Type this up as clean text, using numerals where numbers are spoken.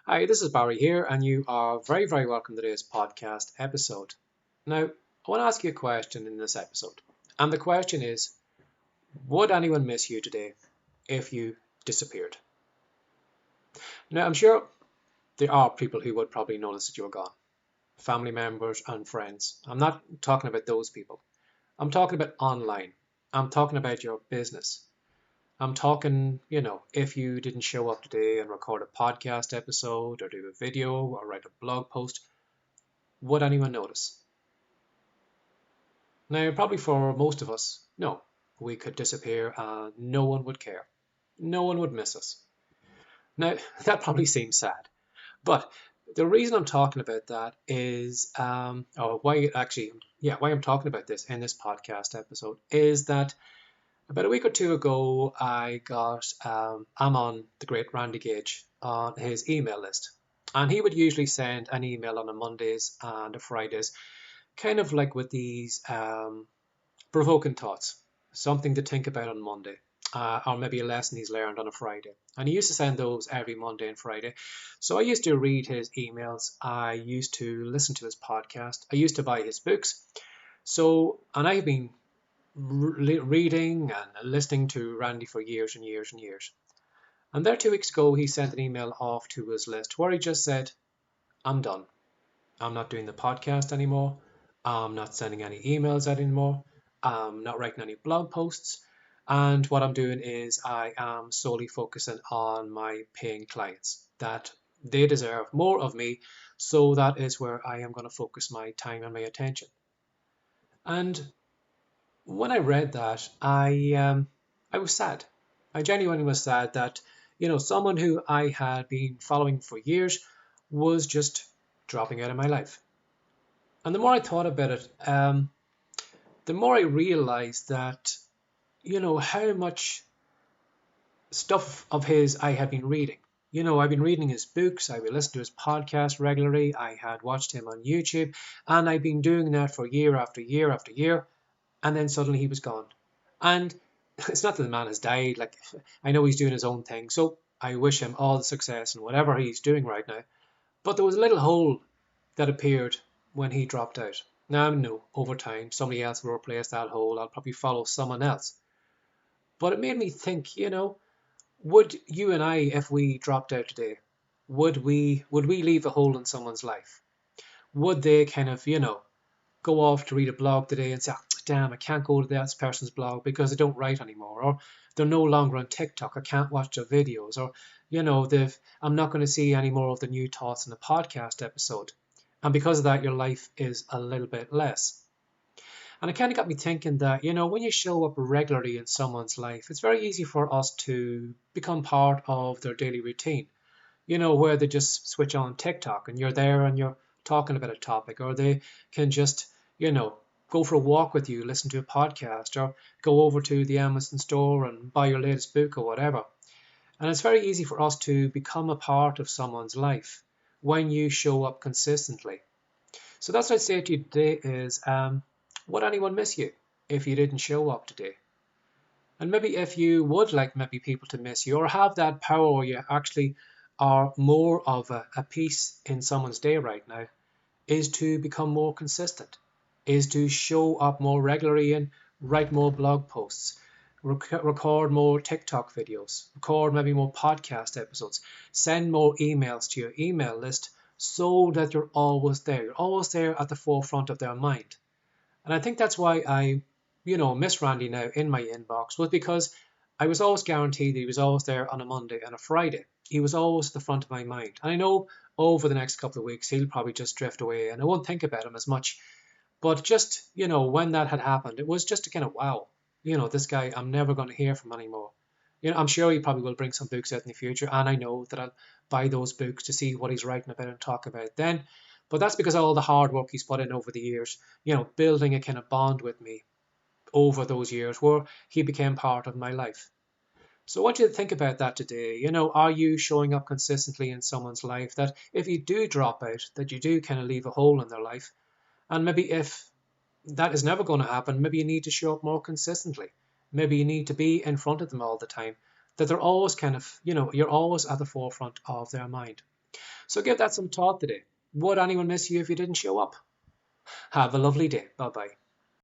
Hi, this is Barry here, and you are very, very welcome to today's podcast episode. Now, I want to ask you a question in this episode, and the question is, would anyone miss you today if you disappeared? Now, I'm sure there are people who would probably notice that you're gone, family members and friends. I'm not talking about those people. I'm talking about online. I'm talking about your business. I'm talking, if you didn't show up today and record a podcast episode or do a video or write a blog post, would anyone notice? Now, probably for most of us, no. We could disappear and no one would care. No one would miss us. Now, that probably seems sad, but the reason I'm talking about that is, or why actually, yeah, why I'm talking about this in this podcast episode is that about a week or two ago, I'm on the great Randy Gage on his email list. And he would usually send an email on a Mondays and a Fridays, kind of like with these provoking thoughts, something to think about on Monday, or maybe a lesson he's learned on a Friday. And he used to send those every Monday and Friday. So I used to read his emails. I used to listen to his podcast. I used to buy his books. And I've been reading and listening to Randy for years and years and years. And there 2 weeks ago, he sent an email off to his list where he just said, I'm done. I'm not doing the podcast anymore. I'm not sending any emails out anymore. I'm not writing any blog posts. And what I'm doing is I am solely focusing on my paying clients, that they deserve more of me. So that is where I am going to focus my time and my attention. And when I read that, I was sad. I genuinely was sad that, someone who I had been following for years was just dropping out of my life. And the more I thought about it, the more I realized that, how much stuff of his I had been reading. I've been reading his books, I would listen to his podcast regularly, I had watched him on YouTube, and I've been doing that for year after year after year, and then suddenly he was gone. And it's not that the man has died, like, I know he's doing his own thing, so I wish him all the success in whatever he's doing right now. But there was a little hole that appeared when he dropped out. Now I know over time somebody else will replace that hole. I'll probably follow someone else. But it made me think, would you and I, if we dropped out today, would we leave a hole in someone's life? Would they kind of, go off to read a blog today and say, "Ah, damn, I can't go to that person's blog because they don't write anymore, or they're no longer on TikTok, I can't watch their videos, or I'm not going to see any more of the new thoughts in the podcast episode." And because of that, your life is a little bit less. And it kind of got me thinking that, when you show up regularly in someone's life, it's very easy for us to become part of their daily routine, where they just switch on TikTok and you're there and you're talking about a topic, or they can just, go for a walk with you, listen to a podcast, or go over to the Amazon store and buy your latest book or whatever. And it's very easy for us to become a part of someone's life when you show up consistently. So that's what I'd say to you today is, would anyone miss you if you didn't show up today? And maybe if you would like maybe people to miss you or have that power where you actually are more of a piece in someone's day right now, is to become more consistent, is to show up more regularly and write more blog posts, record more TikTok videos, record maybe more podcast episodes, send more emails to your email list so that you're always there. You're always there at the forefront of their mind. And I think that's why I, miss Randy now in my inbox, was because I was always guaranteed that he was always there on a Monday and a Friday. He was always at the front of my mind. And I know over the next couple of weeks, he'll probably just drift away and I won't think about him as much. But just, when that had happened, it was just a kind of wow, this guy I'm never going to hear from anymore. I'm sure he probably will bring some books out in the future, and I know that I'll buy those books to see what he's writing about and talk about then. But that's because of all the hard work he's put in over the years, building a kind of bond with me over those years where he became part of my life. So I want you to think about that today. Are you showing up consistently in someone's life that if you do drop out, that you do kind of leave a hole in their life? And maybe if that is never going to happen, maybe you need to show up more consistently. Maybe you need to be in front of them all the time, that they're always kind of, you're always at the forefront of their mind. So give that some thought today. Would anyone miss you if you didn't show up? Have a lovely day. Bye bye.